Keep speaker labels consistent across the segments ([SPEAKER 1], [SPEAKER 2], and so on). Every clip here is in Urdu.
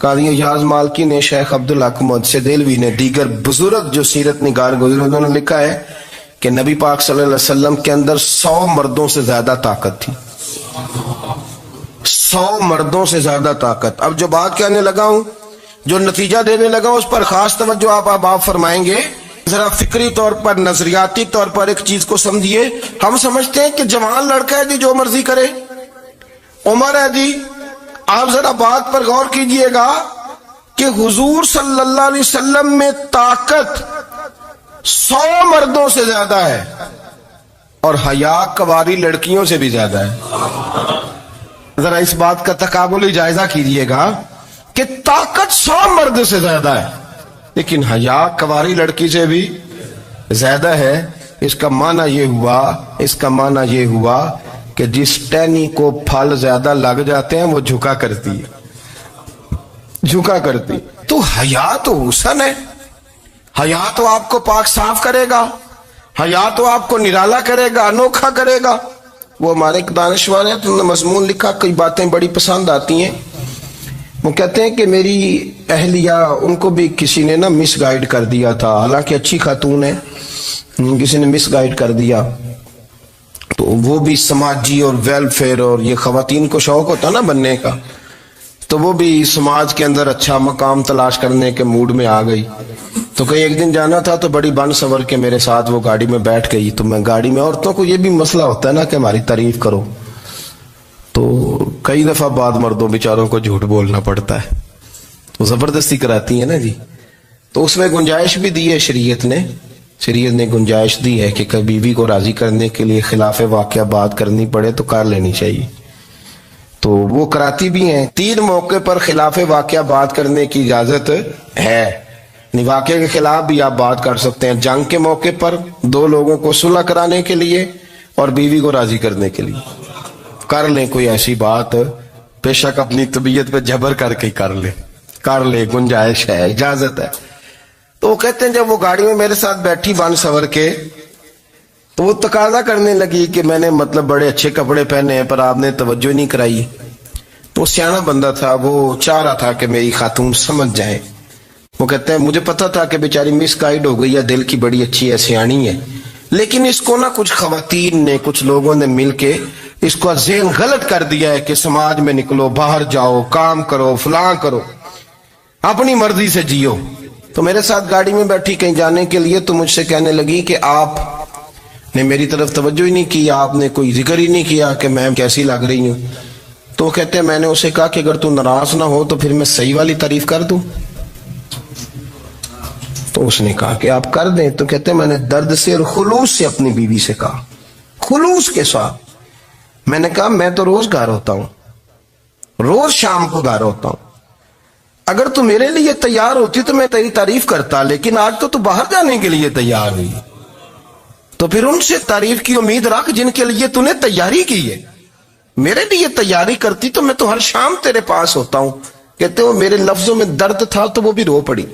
[SPEAKER 1] قاضی یاز مالکی نے، شیخ عبدالحق محدث دہلوی نے، دیگر بزرگ جو سیرت نگار گزرے انہوں نے لکھا ہے کہ نبی پاک صلی اللہ علیہ وسلم کے اندر 100 مردوں سے زیادہ طاقت تھی. 100 مردوں سے زیادہ طاقت. اب جو بات کہنے لگا ہوں، جو نتیجہ دینے لگا ہوں، اس پر خاص توجہ آپ فرمائیں گے. ذرا فکری طور پر، نظریاتی طور پر ایک چیز کو سمجھیے. ہم سمجھتے ہیں کہ جوان لڑکا ہے جی جو مرضی کرے، عمر ہے جی. آپ ذرا بات پر غور کیجئے گا کہ حضور صلی اللہ علیہ وسلم میں طاقت 100 مردوں سے زیادہ ہے اور حیا کواری لڑکیوں سے بھی زیادہ ہے. ذرا اس بات کا تقابلی جائزہ کیجئے گا کہ طاقت 100 مرد سے زیادہ ہے لیکن حیا کواری لڑکی سے بھی زیادہ ہے. اس کا معنی یہ ہوا کہ جس ٹہنی کو پھل زیادہ لگ جاتے ہیں وہ جھکا کرتی. تو حیا تو حسن ہے، حیا تو آپ کو پاک صاف کرے گا، حیا تو آپ کو نرالا کرے گا، انوکھا کرے گا. وہ ہمارے ایک دانشور ہیں، انہوں نے مضمون لکھا، کئی باتیں بڑی پسند آتی ہیں. وہ کہتے ہیں کہ میری اہلیہ، ان کو بھی کسی نے نا مس گائیڈ کر دیا تھا، حالانکہ اچھی خاتون ہے، کسی نے مس گائیڈ کر دیا. تو وہ بھی سماجی اور ویلفیئر اور یہ خواتین کو شوق ہوتا نا بننے کا، تو وہ بھی سماج کے اندر اچھا مقام تلاش کرنے کے موڈ میں آ گئی. تو کہیں ایک دن جانا تھا تو بڑی بن سور کے میرے ساتھ وہ گاڑی میں بیٹھ گئی. تو میں گاڑی میں، عورتوں کو یہ بھی مسئلہ ہوتا ہے نا کہ ہماری تعریف کرو، تو کئی دفعہ بعد مردوں بیچاروں کو جھوٹ بولنا پڑتا ہے، تو زبردستی کراتی ہے نا جی. تو اس میں گنجائش بھی دی ہے شریعت نے گنجائش دی ہے کہ کبھی بیوی کو راضی کرنے کے لیے خلاف واقعہ بات کرنی پڑے تو کر لینی چاہیے. تو وہ کراتی بھی ہیں. 3 موقع پر خلاف واقعہ بات کرنے کی اجازت ہے. واقعے کے خلاف بھی آپ بات کر سکتے ہیں. جنگ کے موقع پر 2 لوگوں کو صلح کرانے کے لیے اور بیوی کو راضی کرنے کے لیے کر لیں کوئی ایسی بات، بے شک اپنی طبیعت پہ جبر کر کے کر لے، گنجائش ہے، اجازت ہے. تو وہ کہتے ہیں جب وہ گاڑی میں میرے ساتھ بیٹھی بن سور کے، تو وہ تقاضا کرنے لگی کہ میں نے مطلب بڑے اچھے کپڑے پہنے ہیں پر آپ نے توجہ نہیں کرائی. تو سیاںا بندہ تھا، وہ چاہ رہا تھا کہ میری خاتون سمجھ جائے. وہ کہتے ہیں مجھے پتا تھا کہ بیچاری مس گائیڈ ہو گئی ہے، دل کی بڑی اچھی ہے، سیاਣੀ ہے، لیکن اس کو نا کچھ خواتین نے، کچھ لوگوں نے مل کے اس کو ذہن غلط کر دیا ہے کہ سماج میں نکلو، باہر جاؤ، کام کرو، فلاں کرو، اپنی مرضی سے جیو. تو میرے ساتھ گاڑی میں بیٹھی کہیں جانے کے لیے، تو مجھ سے کہنے لگی کہ آپ نے میری طرف توجہ ہی نہیں کی، آپ نے کوئی ذکر ہی نہیں کیا کہ میں کیسی لگ رہی ہوں. تو کہتے ہیں میں نے اسے کہا کہ اگر تو ناراض نہ ہو تو پھر میں صحیح والی تعریف کر دوں. تو اس نے کہا کہ آپ کر دیں. تو کہتے ہیں میں نے درد سے اور خلوص سے اپنی بیوی سے کہا، خلوص کے ساتھ. میں نے کہا میں تو روز گھر ہوتا ہوں، روز شام کو گھر ہوتا ہوں، اگر تو میرے لیے تیار ہوتی تو میں تیری تعریف کرتا، لیکن آج تو باہر جانے کے لیے تیار ہوئی، تو پھر ان سے تعریف کی امید رکھ جن کے لیے تو نے تیاری کی ہے. میرے لیے تیاری کرتی تو میں تو ہر شام تیرے پاس ہوتا ہوں. کہتے وہ میرے لفظوں میں درد تھا تو وہ بھی رو پڑی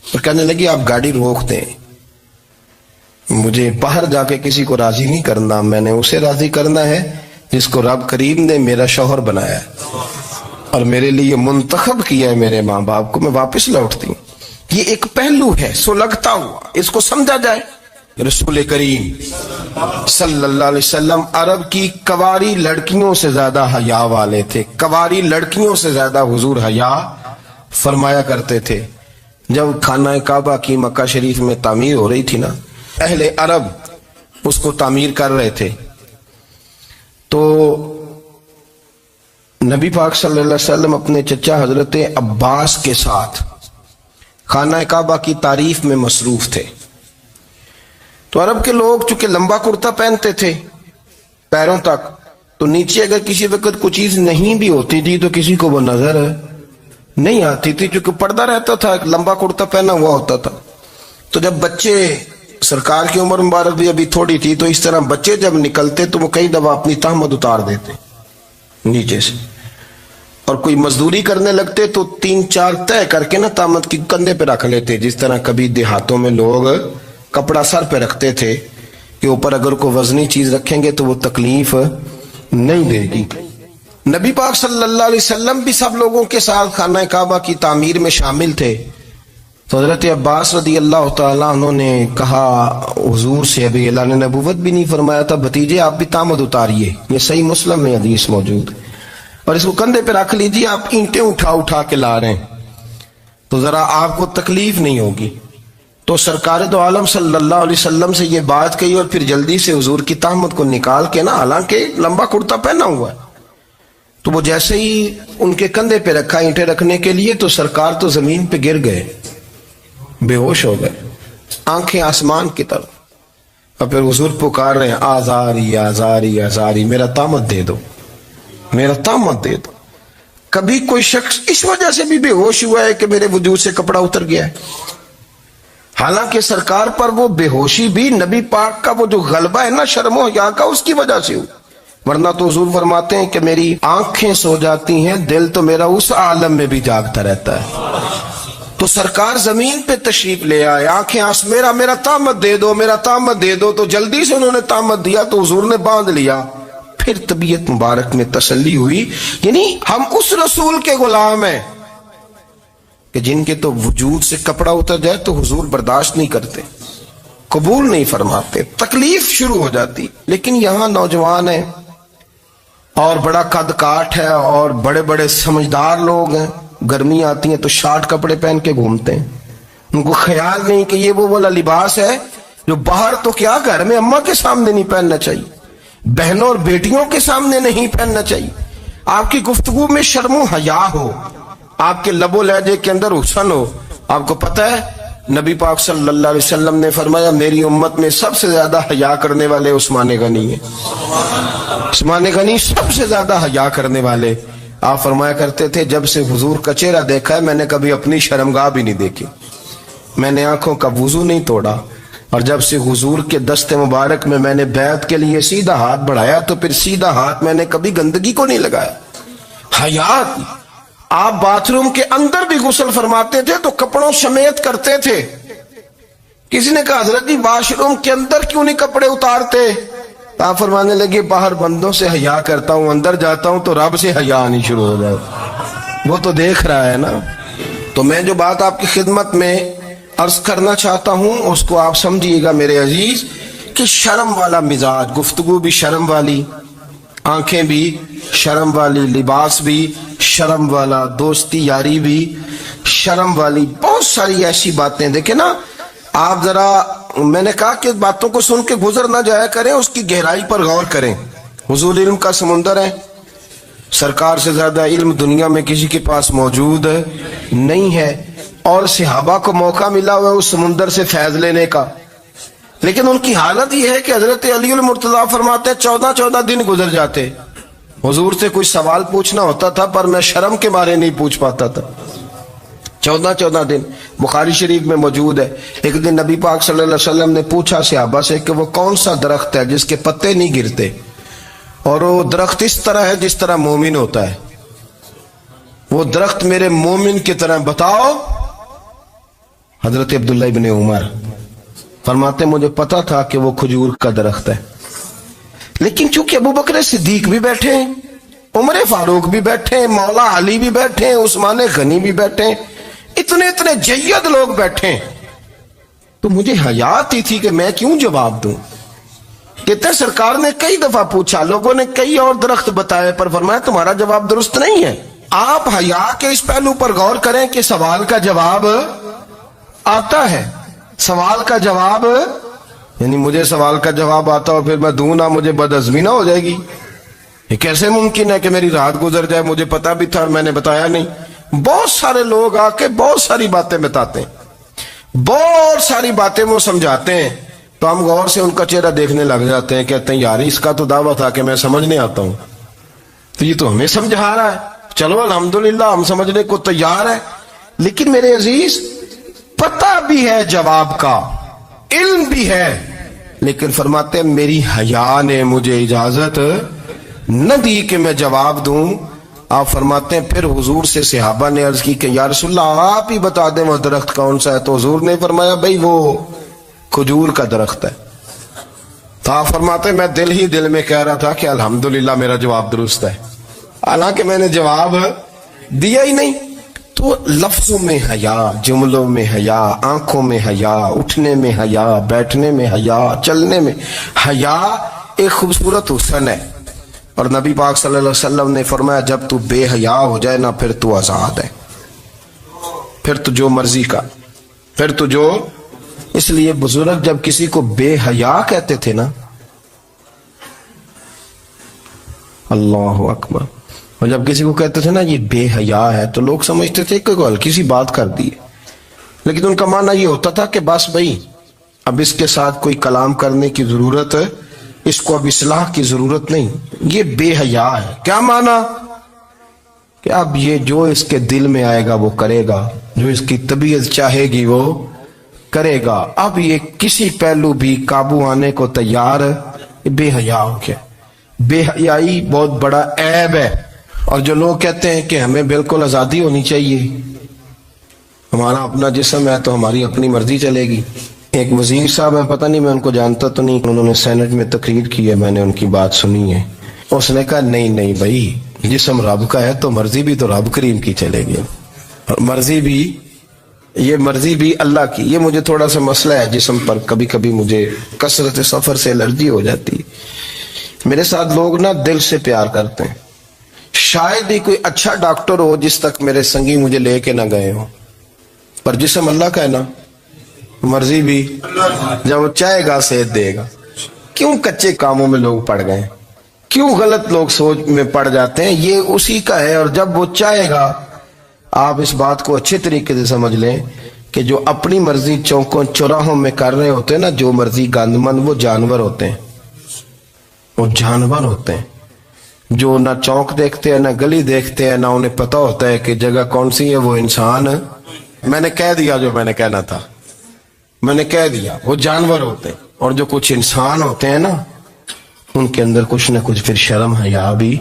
[SPEAKER 1] اور کہنے لگی آپ گاڑی روک دیں، مجھے باہر جا کے کسی کو راضی نہیں کرنا، میں نے اسے راضی کرنا ہے جس کو رب کریم نے میرا شوہر بنایا ہے اور میرے لیے منتخب کیا ہے میرے ماں باپ کو. میں واپس لوٹتی ہوں. یہ ایک پہلو ہے سلگتا ہوا، اس کو سمجھا جائے. رسول کریم صلی اللہ علیہ وسلم عرب کی کواری لڑکیوں سے زیادہ حیا والے تھے. کواری لڑکیوں سے زیادہ حضور حیا فرمایا کرتے تھے. جب خانہ کعبہ کی مکہ شریف میں تعمیر ہو رہی تھی نا، اہل عرب اس کو تعمیر کر رہے تھے، تو نبی پاک صلی اللہ علیہ وسلم اپنے چچا حضرت عباس کے ساتھ خانہ کعبہ کی تعریف میں مصروف تھے. تو عرب کے لوگ چونکہ لمبا کرتا پہنتے تھے پیروں تک، تو نیچے اگر کسی وقت کوئی چیز نہیں بھی ہوتی تھی تو کسی کو وہ نظر نہیں آتی تھی، چونکہ پردہ رہتا تھا، ایک لمبا کرتا پہنا ہوا ہوتا تھا. تو جب بچے، سرکار کی عمر مبارک بھی ابھی تھوڑی تھی، تو اس طرح بچے جب نکلتے تو وہ کئی دفعہ اپنی تہمت اتار دیتے نیچے سے، اور کوئی مزدوری کرنے لگتے تو 3-4 طے کر کے نا تہمت کی کندھے پہ رکھ لیتے. جس طرح کبھی دیہاتوں میں لوگ کپڑا سر پہ رکھتے تھے کہ اوپر اگر کوئی وزنی چیز رکھیں گے تو وہ تکلیف نہیں دے گی. نبی پاک صلی اللہ علیہ وسلم بھی سب لوگوں کے ساتھ خانہ کعبہ کی تعمیر میں شامل تھے. تو حضرت عباس رضی اللہ تعالیٰ عنہ نے کہا حضور سے، ابھی اللہ نے نبوت بھی نہیں فرمایا تھا، بھتیجے آپ بھی تامد اتاریے. یہ صحیح مسلم میں حدیث موجود ہے. اور اس کو کندھے پہ رکھ لیجیے، آپ اینٹیں اٹھا اٹھا کے لا رہے ہیں تو ذرا آپ کو تکلیف نہیں ہوگی. تو سرکار دو عالم صلی اللہ علیہ وسلم سے یہ بات کہی اور پھر جلدی سے حضور کی تہمت کو نکال کے نا، حالانکہ لمبا کرتا پہنا ہوا ہے، تو وہ جیسے ہی ان کے کندھے پہ رکھا اینٹیں رکھنے کے لیے تو سرکار تو زمین پہ گر گئے، بے ہوش ہو گئے، آنکھیں آسمان کی طرف. اور پھر حضور پکار رہے ہیں آزاری آزاری آزاری، میرا تامت دے دو، میرا تامت دے دو. کبھی کوئی شخص اس وجہ سے بھی بے ہوش ہوا ہے کہ میرے وجود سے کپڑا اتر گیا ہے؟ حالانکہ سرکار پر وہ بے ہوشی بھی نبی پاک کا وہ جو غلبہ ہے نا شرم و حیا کا، اس کی وجہ سے ہو. ورنہ تو حضور فرماتے ہیں کہ میری آنکھیں سو جاتی ہیں، دل تو میرا اس عالم میں بھی جاگتا رہتا ہے. تو سرکار زمین پہ تشریف لے آئے، آنکھیں میرا تامت دے دو، میرا تامت دے دو. تو جلدی سے انہوں نے تامت دیا تو حضور نے باندھ لیا. پھر طبیعت مبارک میں تسلی ہوئی. یعنی ہم اس رسول کے غلام ہیں کہ جن کے تو وجود سے کپڑا اتر جائے تو حضور برداشت نہیں کرتے، قبول نہیں فرماتے، تکلیف شروع ہو جاتی. لیکن یہاں نوجوان ہیں اور بڑا قد کاٹ ہے اور بڑے بڑے سمجھدار لوگ ہیں، گرمی آتی ہیں تو شارٹ کپڑے پہن کے گھومتے ہیں. ان کو خیال نہیں کہ یہ وہ والا لباس ہے جو باہر تو کیا گھر میں اماں کے سامنے نہیں پہننا چاہیے، بہنوں اور بیٹیوں کے سامنے نہیں پہننا چاہیے. آپ کی گفتگو میں شرم و حیا ہو، آپ کے لب و لہجے کے اندر حسن ہو. آپ کو پتہ ہے نبی پاک صلی اللہ علیہ وسلم نے فرمایا میری امت میں سب سے زیادہ حیا کرنے والے عثمان غنی ہیں. عثمان غنی سب سے زیادہ حیا کرنے والے. آپ فرمایا کرتے تھے جب سے حضور کا چہرہ دیکھا ہے میں نے کبھی اپنی شرمگاہ بھی نہیں دیکھی، میں نے آنکھوں کا وضو نہیں توڑا، اور جب سے حضور کے دست مبارک میں میں نے بیعت کے لیے سیدھا ہاتھ بڑھایا تو پھر سیدھا ہاتھ میں نے کبھی گندگی کو نہیں لگایا. حیات. آپ باتھ روم کے اندر بھی غسل فرماتے تھے تو کپڑوں سمیت کرتے تھے. کسی نے کہا حضرت جی واش روم کے اندر کیوں نہیں کپڑے اتارتے؟ آپ فرمانے لگے باہر بندوں سے حیا کرتا ہوں، اندر جاتا ہوں تو رب سے حیا آنی شروع ہو جائے، وہ تو دیکھ رہا ہے نا. تو میں جو بات آپ کی خدمت میں عرض کرنا چاہتا ہوں اس کو آپ سمجھیے گا میرے عزیز، کہ شرم والا مزاج، گفتگو بھی شرم والی، آنکھیں بھی شرم والی، لباس بھی شرم والا، دوستی یاری بھی شرم والی، بہت ساری ایسی باتیں. دیکھیں نا آپ ذرا، میں نے کہا کہ باتوں کو سن کے گزر نہ جایا کریں، اس کی گہرائی پر غور کریں. حضور علم کا سمندر ہے، سرکار سے زیادہ علم دنیا میں کسی کے پاس موجود نہیں ہے، اور صحابہ کو موقع ملا ہوا ہے اس سمندر سے فیض لینے کا. لیکن ان کی حالت یہ ہے کہ حضرت علی المرتضیٰ فرماتے 14 دن گزر جاتے، حضور سے کوئی سوال پوچھنا ہوتا تھا پر میں شرم کے مارے نہیں پوچھ پاتا تھا. 14 دن بخاری شریف میں موجود ہے. ایک دن نبی پاک صلی اللہ علیہ وسلم نے پوچھا صحابہ سے کہ وہ کون سا درخت ہے جس کے پتے نہیں گرتے، اور وہ درخت اس طرح ہے جس طرح مومن ہوتا ہے، وہ درخت میرے مومن کی طرح بتاؤ. حضرت عبداللہ ابن عمر فرماتے مجھے پتا تھا کہ وہ کھجور کا درخت ہے، لیکن چونکہ ابو بکر صدیق بھی بیٹھے ہیں، عمر فاروق بھی بیٹھے ہیں، مولا علی بھی بیٹھے ہیں، عثمان غنی بھی بیٹھے ہیں، اتنے جید لوگ بیٹھے ہیں، تو مجھے حیا آتی تھی کہ میں کیوں جواب دوں. کہتے ہیں سرکار نے کئی دفعہ پوچھا، لوگوں نے کئی اور درخت بتائے پر فرمایا تمہارا جواب درست نہیں ہے. آپ حیا کے اس پہلو پر غور کریں کہ سوال کا جواب آتا ہے، سوال کا جواب، یعنی مجھے سوال کا جواب آتا ہو پھر میں دوں نہ، مجھے بدعزمی نہ ہو جائے گی. یہ کیسے ممکن ہے کہ میری رات گزر جائے، مجھے پتا بھی تھا اور میں نے بتایا نہیں. بہت سارے لوگ آ کے بہت ساری باتیں بتاتے ہیں، بہت ساری باتیں وہ سمجھاتے ہیں، تو ہم غور سے ان کا چہرہ دیکھنے لگ جاتے ہیں، کہتے ہیں یار اس کا تو دعویٰ تھا کہ میں سمجھنے آتا ہوں، تو یہ تو ہمیں سمجھا رہا ہے، چلو الحمدللہ ہم سمجھنے کو تیار ہے. لیکن میرے عزیز پتہ بھی ہے جواب کا، علم بھی ہے، لیکن فرماتے ہیں میری حیا نے مجھے اجازت نہ دی کہ میں جواب دوں. آپ فرماتے ہیں پھر حضور سے صحابہ نے عرض کی کہ یا رسول اللہ آپ ہی بتا دیں وہ درخت کون سا ہے. تو حضور نے فرمایا بھئی وہ کھجور کا درخت ہے. تو آپ فرماتے ہیں میں دل ہی دل میں کہہ رہا تھا کہ الحمدللہ میرا جواب درست ہے. حالانکہ میں نے جواب دیا ہی نہیں. تو لفظوں میں حیا، جملوں میں حیا، آنکھوں میں حیا، اٹھنے میں حیا، بیٹھنے میں حیا، چلنے میں حیا ایک خوبصورت حسن ہے. اور نبی پاک صلی اللہ علیہ وسلم نے فرمایا جب تو بے حیا ہو جائے نا پھر تو آزاد ہے، پھر تو جو مرضی کا، پھر تو جو. اس لیے بزرگ جب کسی کو بے حیا کہتے تھے نا، اللہ اکبر، اور جب کسی کو کہتے تھے نا یہ بے حیا ہے تو لوگ سمجھتے تھے کہ ہلکی سی بات کر دی ہے، لیکن ان کا معنی یہ ہوتا تھا کہ بس بھائی اب اس کے ساتھ کوئی کلام کرنے کی ضرورت ہے، اس کو اب اصلاح کی ضرورت نہیں، یہ بے حیا ہے. کیا معنی؟ کہ اب یہ جو اس کے دل میں آئے گا وہ کرے گا، جو اس کی طبیعت چاہے گی وہ کرے گا، اب یہ کسی پہلو بھی قابو آنے کو تیار ہے. یہ بے حیا ہو گیا. بے حیائی بہت بڑا عیب ہے. اور جو لوگ کہتے ہیں کہ ہمیں بالکل آزادی ہونی چاہیے، ہمارا اپنا جسم ہے تو ہماری اپنی مرضی چلے گی. ایک وزیر صاحب ہیں، پتہ نہیں میں ان کو جانتا تو نہیں، انہوں نے سینٹ میں تقریر کی ہے، میں نے ان کی بات سنی ہے. اس نے کہا نہیں نہیں بھائی، جسم رب کا ہے تو مرضی بھی تو رب کریم کی چلے گی، اور مرضی بھی، یہ مرضی بھی اللہ کی. یہ مجھے تھوڑا سا مسئلہ ہے جسم پر، کبھی کبھی مجھے کثرت سفر سے الرجی ہو جاتی ہے. میرے ساتھ لوگ نا دل سے پیار کرتے ہیں. شاید ہی کوئی اچھا ڈاکٹر ہو جس تک میرے سنگی مجھے لے کے نہ گئے ہو، پر جسم اللہ کا ہے نا، مرضی بھی جب وہ چاہے گا صحت دے گا. کیوں کچے کاموں میں لوگ پڑ گئے، کیوں غلط لوگ سوچ میں پڑ جاتے ہیں؟ یہ اسی کا ہے. اور جب وہ چاہے گا، آپ اس بات کو اچھے طریقے سے سمجھ لیں کہ جو اپنی مرضی چوکوں چوراہوں میں کر رہے ہوتے ہیں نا، جو مرضی گندمند، وہ جانور ہوتے ہیں، وہ جانور ہوتے ہیں جو نہ چوک دیکھتے ہیں نہ گلی دیکھتے ہیں، نہ انہیں پتہ ہوتا ہے کہ جگہ کون سی ہے. وہ انسان، میں نے کہہ دیا جو میں نے کہنا تھا، میں نے کہہ دیا، وہ جانور ہوتے ہیں. اور جو کچھ انسان ہوتے ہیں نا، ان کے اندر کچھ نہ کچھ پھر شرم حیا بھی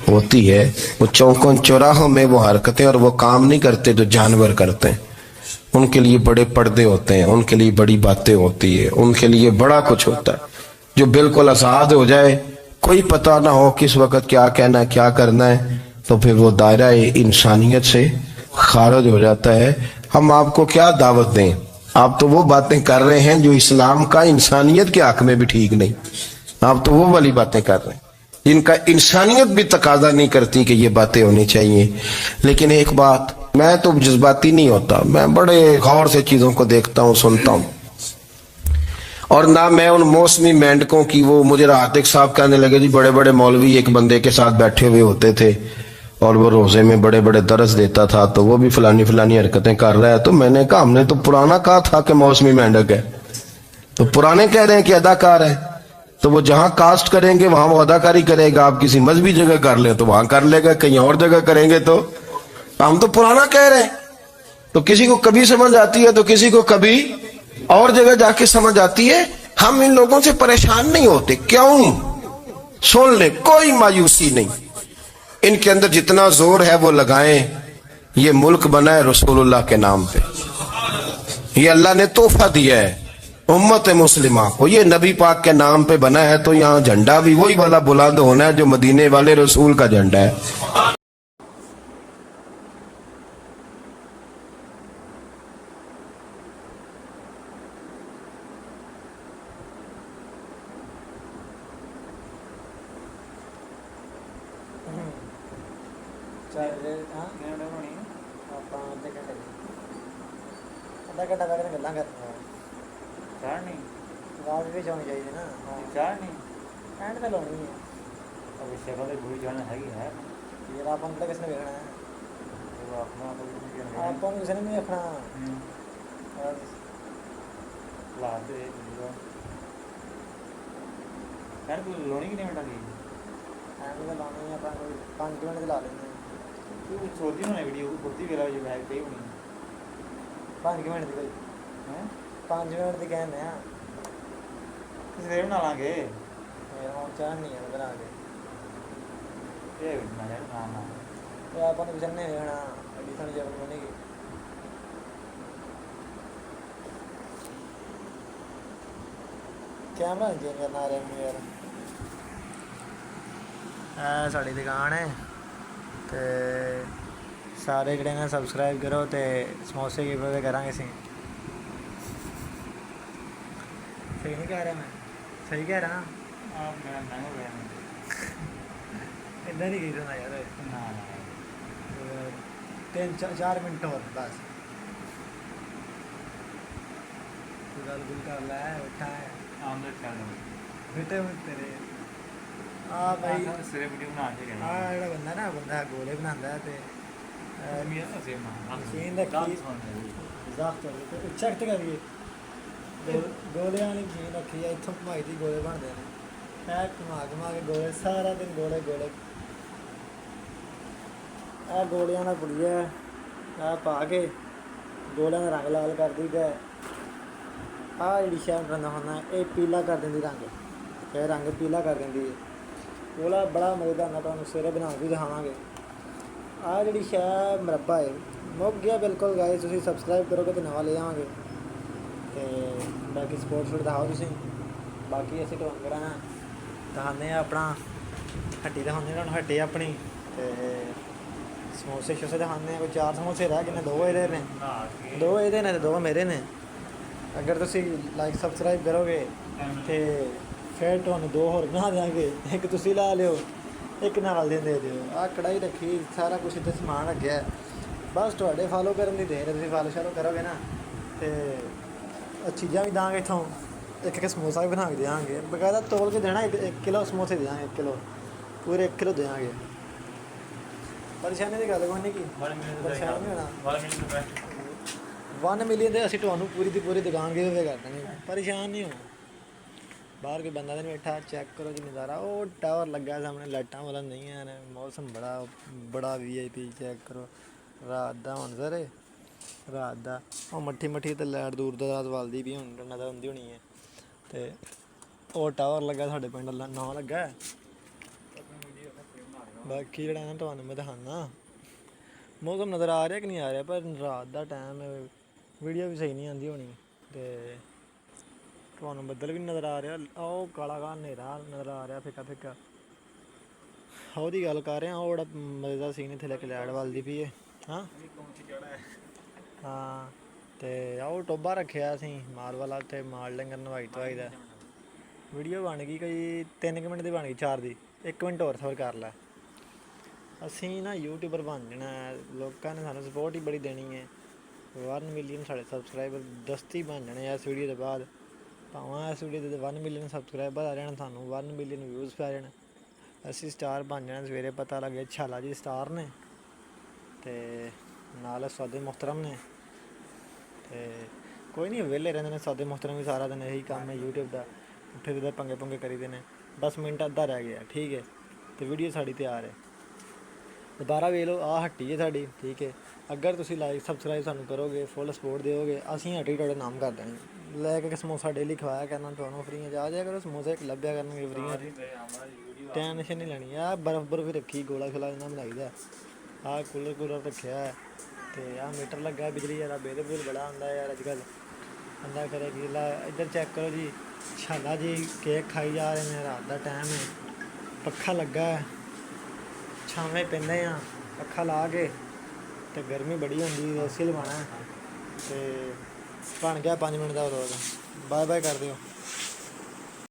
[SPEAKER 1] ہوتی ہے. وہ چوکوں چوراہوں میں وہ حرکتیں اور وہ کام نہیں کرتے جو جانور کرتے ہیں. ان کے لیے بڑے پردے ہوتے ہیں، ان کے لیے بڑی باتیں ہوتی ہے، ان کے لیے بڑا کچھ ہوتا ہے. جو بالکل آزاد ہو جائے، کوئی پتہ نہ ہو کس وقت کیا کہنا ہے کیا کرنا ہے، تو پھر وہ دائرہ انسانیت سے خارج ہو جاتا ہے. ہم آپ کو کیا دعوت دیں؟ آپ تو وہ باتیں کر رہے ہیں جو اسلام کا انسانیت کے حق میں بھی ٹھیک نہیں. آپ تو وہ والی باتیں کر رہے ہیں جن کا انسانیت بھی تقاضا نہیں کرتی کہ یہ باتیں ہونی چاہیے. لیکن ایک بات، میں تو جذباتی نہیں ہوتا، میں بڑے غور سے چیزوں کو دیکھتا ہوں، سنتا ہوں. اور نہ میں ان موسمی مینڈکوں کی، وہ مجھے رات ایک صاحب کہنے لگے جی بڑے بڑے مولوی ایک بندے کے ساتھ بیٹھے ہوئے ہوتے تھے اور وہ روزے میں بڑے بڑے درس دیتا تھا تو وہ بھی فلانی فلانی حرکتیں کر رہا ہے. تو میں نے کہا ہم نے تو پرانا کہا تھا کہ موسمی مینڈک ہے، تو پرانے کہہ رہے ہیں کہ اداکار ہے، تو وہ جہاں کاسٹ کریں گے وہاں وہ اداکاری کرے گا. آپ کسی مذہبی جگہ کر لیں تو وہاں کر لے گا، کہیں اور جگہ کریں گے تو ہم تو پرانا کہہ رہے ہیں. تو کسی کو کبھی سمجھ آتی ہے تو کسی کو کبھی اور جگہ جا کے سمجھ آتی ہے. ہم ان لوگوں سے پریشان نہیں ہوتے. کیوں؟ سن لیں، کوئی مایوسی نہیں. ان کے اندر جتنا زور ہے وہ لگائیں. یہ ملک بنا ہے رسول اللہ کے نام پہ، یہ اللہ نے تحفہ دیا ہے امت مسلمہ کو، یہ نبی پاک کے نام پہ بنا ہے. تو یہاں جھنڈا بھی وہی والا بلند ہونا ہے جو مدینے والے رسول کا جھنڈا ہے.
[SPEAKER 2] گھنٹہ تک گلا کرنی چاڑنی آواز بھی ہونی چاہیے نا، چاڑنی اینڈ پہ لونی ہے. شکل بری چاڑنا ہے یار، آپ کو کس نے دیکھنا ہے؟ آپ کو کسی نے نہیں دیکھنا. لونی کتنے منٹ کی اینڈ پہ لونی ہے؟ 5 منٹ لا لیں. چھوٹی ہونا ویڈیو بہت ہی ویلا جو ہے پہ ہونی 5 منٹ کی. بھائی 5 منٹ کی کہنے ہیں کسی دیر بنا لیں گے. چاہ نہیں ہے بنا کے آپ کو کچھ نہیں دیکھنا. ایڈی تھوڑی جگہ بنے گی. کیمرہ چینج کرنا آ رہا ہے یار. ساری دکان ہے ਤੇ ਸਾਰੇ ਜਿਹੜੇ ਨੇ ਸਬਸਕ੍ਰਾਈਬ ਕਰੋ ਤੇ ਸਮੋਸੇ ਗਿਵਅਵੇ ਕਰਾਂਗੇ ਅਸੀਂ। ਸਹੀ ਨਹੀਂ ਕਹਿ ਰਿਹਾ ਮੈਂ? ਸਹੀ ਕਹਿ ਰਿਹਾ ਨਾ?
[SPEAKER 3] ਆਪ ਮੇਰਾ ਨਹੀਂ ਹੋ ਗਿਆ
[SPEAKER 2] ਇੱਦਾਂ ਨਹੀਂ ਕਹੀ ਜਾਂਦਾ ਯਾਰ।
[SPEAKER 3] ਨਾ
[SPEAKER 2] 3-4 ਮਿੰਟ ਹੋਰ ਬਸ। ਤੂੰ ਗੱਲ ਗੁੱਲ ਕਰ ਲੈ, ਬੈਠਾ ਹੈ
[SPEAKER 3] ਆਮਦ ਚੱਲ
[SPEAKER 2] ਬੇਟੇ ਤੇਰੇ। ਆ ਭਾਈ
[SPEAKER 3] ਸਿਰੇ ਵੀਡੀਓ ਬਣਾ ਕੇ ਗਏ
[SPEAKER 2] ਆ ਜਿਹੜਾ ਬੰਦਾ ਨਾ, ਬੰਦਾ ਗੋਲੇ ਬਣਾਉਂਦਾ ਤੇ
[SPEAKER 3] ਮੇਰਾ ਅਸੇ
[SPEAKER 2] ਮਸ਼ੀਨ ਦਾ ਕੀ ਜ਼ਾਬਤ ਚੱਲ ਤੇ ਚੈੱਕ ਤੇ ਕਰੀਏ। ਗੋਲਿਆਂ ਵਾਲੀ ਮਸ਼ੀਨ ਰੱਖੀ ਆ, ਇੱਥੋਂ ਘੁਮਾਈ ਦੀ ਗੋਲੇ ਬਣਦੇ ਨੇ। ਇਹ ਘੁਮਾ ਕੇ ਗੋਲੇ ਸਾਰਾ ਦਿਨ ਗੋਲੇ। ਇਹ ਗੋਲਿਆਂ ਦਾ ਪੁੜੀਆ ਇਹ ਪਾ ਕੇ ਗੋਲਿਆਂ ਦਾ ਰੰਗ ਲਾਲ ਕਰ ਦਈਦਾ। ਆਹ ਜਿਹੜੀ ਸ਼ੈ ਬਣਾਉਂਦਾ ਹੁੰਦਾ ਇਹ ਪੀਲਾ ਕਰ ਦਿੰਦੀ ਰੰਗ, ਇਹ ਰੰਗ ਪੀਲਾ ਕਰ ਦਿੰਦੀ ਹੈ। ਗੋਲਾ ਬੜਾ ਮਜ਼ੇਦਾਰ ਹੁੰਦਾ, ਤੁਹਾਨੂੰ ਸਵੇਰੇ ਬਣਾ ਕੇ ਦਿਖਾਵਾਂਗੇ। ਆਹ ਜਿਹੜੀ ਸ਼ੈ ਮੁਰੱਬਾ ਹੈ ਮੁੱਕ ਗਿਆ ਬਿਲਕੁਲ ਗਾਇਸ। ਤੁਸੀਂ ਸਬਸਕ੍ਰਾਈਬ ਕਰੋਗੇ ਤਾਂ ਨਵਾਂ ਲੈ ਆਵਾਂਗੇ। ਤੇ ਬਾਕੀ ਸਪੋਰਟ ਦਿਖਾਓ ਤੁਸੀਂ। ਬਾਕੀ ਅਸੀਂ ਤੁਹਾਨੂੰ ਕਰਾਂਗੇ ਦਿਖਾਉਂਦੇ ਹਾਂ ਆਪਣਾ ਹੱਟੀ, ਦਿਖਾਉਂਦੇ ਤੁਹਾਨੂੰ ਹੱਟੀ ਆਪਣੀ। ਤੇ ਸਮੋਸੇ ਦਿਖਾਉਂਦੇ ਹਾਂ। ਕੋਈ 4 ਸਮੋਸੇ ਰਹਿ ਗਏ ਨੇ, 2 ਇਹਦੇ ਨੇ, 2 ਇਹਦੇ ਨੇ ਤੇ 2 ਮੇਰੇ ਨੇ। ਅਗਰ ਤੁਸੀਂ ਲਾਈਕ ਸਬਸਕ੍ਰਾਈਬ ਕਰੋਗੇ ਤੇ ਫਿਰ ਤੁਹਾਨੂੰ 2 ਹੋਰ ਬਣਾ ਦਿਆਂਗੇ। ਇੱਕ ਤੁਸੀਂ ਲਾ ਲਿਓ, ਇੱਕ ਨਾਲ ਦੇ ਦਿਓ। ਆਹ ਕੜਾਈ ਰੱਖੀ, ਸਾਰਾ ਕੁਛ ਇੱਥੇ ਸਮਾਨ ਰੱਖਿਆ, ਬਸ ਤੁਹਾਡੇ ਫਾਲੋ ਕਰਨ ਦੀ ਦੇਰ। ਤੁਸੀਂ ਫਾਲੋ ਕਰੋਗੇ ਨਾ ਤੇ ਚੀਜ਼ਾਂ ਵੀ ਦਾਂਗੇ ਇੱਥੋਂ। ਇੱਕ ਸਮੋਸਾ ਵੀ ਬਣਾ ਕੇ ਦੇਵਾਂਗੇ, ਬਕਾਇਦਾ ਤੋਲ ਕੇ ਦੇਣਾ। 1 ਕਿਲੋ ਸਮੋਸੇ ਦੇਵਾਂਗੇ, 1 ਕਿਲੋ ਪੂਰੇ 1 ਕਿਲੋ ਦੇਵਾਂਗੇ। ਪਰੇਸ਼ਾਨੀ ਦੀ ਗੱਲ ਕੋਈ ਨਹੀਂ ਕੀ ਪਰੇਸ਼ਾਨ ਨਹੀਂ ਹੋਣਾ। 1 ਮਿਲੀਅਨ ਦੇ ਅਸੀਂ ਤੁਹਾਨੂੰ ਪੂਰੀ ਦੀ ਪੂਰੀ ਦੁਕਾਨ ਗਿਵਅਵੇ ਕਰ ਦਾਂਗੇ, ਪਰੇਸ਼ਾਨ ਨਹੀਂ ਹੋਣਾ। ਬਾਹਰ ਕੋਈ ਬੰਦਾ ਤਾਂ ਨਹੀਂ ਬੈਠਾ। ਚੈੱਕ ਕਰੋ ਜੀ ਨਜ਼ਾਰਾ, ਉਹ ਟਾਵਰ ਲੱਗਾ ਸਾਹਮਣੇ, ਲਾਈਟਾਂ ਵਾਲਾ ਨਹੀਂ ਹੈ। ਮੌਸਮ ਬੜਾ VIP। ਚੈੱਕ ਕਰੋ ਰਾਤ ਦਾ ਮੰਜ਼ਰ ਹੈ, ਰਾਤ ਦਾ। ਉਹ ਮੱਠੀ ਤੇ ਲਾਈਟ ਦੂਰ ਦਰਾਜ਼ ਵੱਲਦੀ ਵੀ ਹੁਣ ਨਜ਼ਰ ਆਉਂਦੀ ਹੋਣੀ ਹੈ। ਤੇ ਉਹ ਟਾਵਰ ਲੱਗਾ ਸਾਡੇ ਪਿੰਡ ਨਾਂ ਲੱਗਾ। ਬਾਕੀ ਜਿਹੜਾ ਨਾ ਤੁਹਾਨੂੰ ਮੈਂ ਦਿਖਾਉਂਦਾ, ਮੌਸਮ ਨਜ਼ਰ ਆ ਰਿਹਾ ਕਿ ਨਹੀਂ ਆ ਰਿਹਾ, ਪਰ ਰਾਤ ਦਾ ਟਾਈਮ ਵੀਡੀਓ ਵੀ ਸਹੀ ਨਹੀਂ ਆਉਂਦੀ ਹੋਣੀ। ਤੇ ਤੁਹਾਨੂੰ ਬੱਦਲ ਵੀ ਨਜ਼ਰ ਆ ਰਿਹਾ, ਉਹ ਕਾਲਾ ਹਨੇਰਾ ਨਜ਼ਰ ਆ ਰਿਹਾ, ਫਿੱਕਾ। ਉਹਦੀ ਗੱਲ ਕਰ ਰਿਹਾ, ਉਹ ਬੜਾ ਮਜ਼ੇਦਾਰ ਸੀਨ ਇੱਥੇ ਲੈ ਕੇ ਲਾਈਟ ਵੱਲਦੀ ਪਈ ਹੈ। ਹਾਂ ਤੇ ਉਹ ਟੋਬਾ ਰੱਖਿਆ ਅਸੀਂ ਮਾਲ ਵਾਲਾ, ਉੱਥੇ ਮਾਲ ਡੰਗਰ ਨਵਾਈ ਧਵਾਈ ਦਾ। ਵੀਡੀਓ ਬਣ ਗਈ ਕੋਈ 3 ਮਿੰਟ ਦੀ, ਬਣ ਗਈ 4 ਦੀ। 1 ਮਿੰਟ ਹੋਰ ਸਬਰ ਕਰ ਲੈ। ਅਸੀਂ ਨਾ ਯੂਟਿਊਬਰ ਬਣ ਜਾਣਾ, ਲੋਕਾਂ ਨੇ ਸਾਨੂੰ ਸਪੋਰਟ ਹੀ ਬੜੀ ਦੇਣੀ ਹੈ। 1 ਮਿਲੀਅਨ ਸਾਡੇ ਸਬਸਕ੍ਰਾਈਬਰ ਦਸਤੀ ਬਣ ਜਾਣੇ ਇਸ ਵੀਡੀਓ ਤੋਂ ਬਾਅਦ। ਭਾਵੇਂ ਇਸ ਵੀਡੀਓ ਦੇ 1 ਮਿਲੀਅਨ ਸਬਸਕ੍ਰਾਈਬਰ ਆ ਜਾਣ, ਸਾਨੂੰ 1 ਮਿਲੀਅਨ ਵਿਊਜ਼ ਪੈ ਜਾਣ, ਅਸੀਂ ਸਟਾਰ ਬਣ ਜਾਣਾ। ਸਵੇਰੇ ਪਤਾ ਲੱਗੇ ਛਾਲਾ ਜੀ ਸਟਾਰ ਨੇ ਤੇ ਨਾਲ ਸੌਦੇ ਮੁਹਤਰਮ ਨੇ। ਤੇ ਕੋਈ ਨਹੀਂ, ਵਿਹਲੇ ਰਹਿੰਦੇ ਨੇ ਸੌਦੇ ਮੁਹਤਰਮ ਵੀ, ਸਾਰਾ ਦਿਨ ਇਹੀ ਕੰਮ ਹੈ YouTube ਦਾ। ਉੱਠੇ ਦੇ ਪੰਗੇ ਕਰੀਦੇ ਨੇ। 10 ਮਿੰਟ ਅੱਧਾ ਰਹਿ ਗਿਆ, ਠੀਕ ਹੈ। ਤੇ ਵੀਡੀਓ ਸਾਡੀ ਤਿਆਰ ਹੈ, ਦੁਬਾਰਾ ਵੇਖ ਲਓ। ਆਹ ਹੱਟੀ ਹੈ ਸਾਡੀ, ਠੀਕ ਹੈ। ਅਗਰ ਤੁਸੀਂ ਲਾਈਕ ਸਬਸਕ੍ਰਾਈਬ ਸਾਨੂੰ ਕਰੋਗੇ, ਫੁੱਲ ਸਪੋਰਟ ਦਿਓਗੇ, ਅਸੀਂ ਹੱਟੀ ਤੁਹਾਡੇ ਨਾਮ ਕਰ ਦੇਣੀ। ਲੈ ਕੇ ਸਮੋਸਾ ਡੇਲੀ ਖਵਾਇਆ ਕਰਨਾ ਤੁਹਾਨੂੰ, ਫਰੀਆਂ ਜਾ ਜਾਇਆ ਕਰੋ। ਸਮੋਸੇ ਲੱਭਿਆ ਕਰਨਗੇ ਫਰੀਆਂ। ਟੈਨਸ਼ਨ ਨਹੀਂ ਲੈਣੀ। ਆਹ ਬਰਫ਼ ਵੀ ਰੱਖੀ, ਗੋਲਾ ਜਿਹਾ ਬਣਾਈਦਾ। ਆਹ ਕੂਲਰ ਰੱਖਿਆ ਤੇ ਆਹ ਮੀਟਰ ਲੱਗਾ ਬਿਜਲੀ ਵਾਲਾ। ਬਿੱਲ ਬੜਾ ਆਉਂਦਾ ਯਾਰ ਅੱਜ ਕੱਲ੍ਹ, ਬੰਦਾ ਕਰੇ ਕੀ। ਇੱਧਰ ਚੈੱਕ ਕਰੋ ਜੀ, ਛਾਲਾ ਜੀ ਕੇਕ ਖਾਈ ਜਾ ਰਹੇ ਨੇ। ਰਾਤ ਦਾ ਟਾਈਮ ਹੈ, ਪੱਖਾ ਲੱਗਾ, ਛਾਵੇਂ ਪੈਂਦੇ ਆ ਪੱਖਾ ਲਾ ਕੇ। ਤੇ ਗਰਮੀ ਬੜੀ ਹੁੰਦੀ, AC ਲਵਾਉਣਾ। ਤੇ ਬਣ ਗਿਆ 5 ਮਿੰਟ ਦਾ ਰੋਜ਼। ਬਾਏ ਕਰ ਦਿਓ।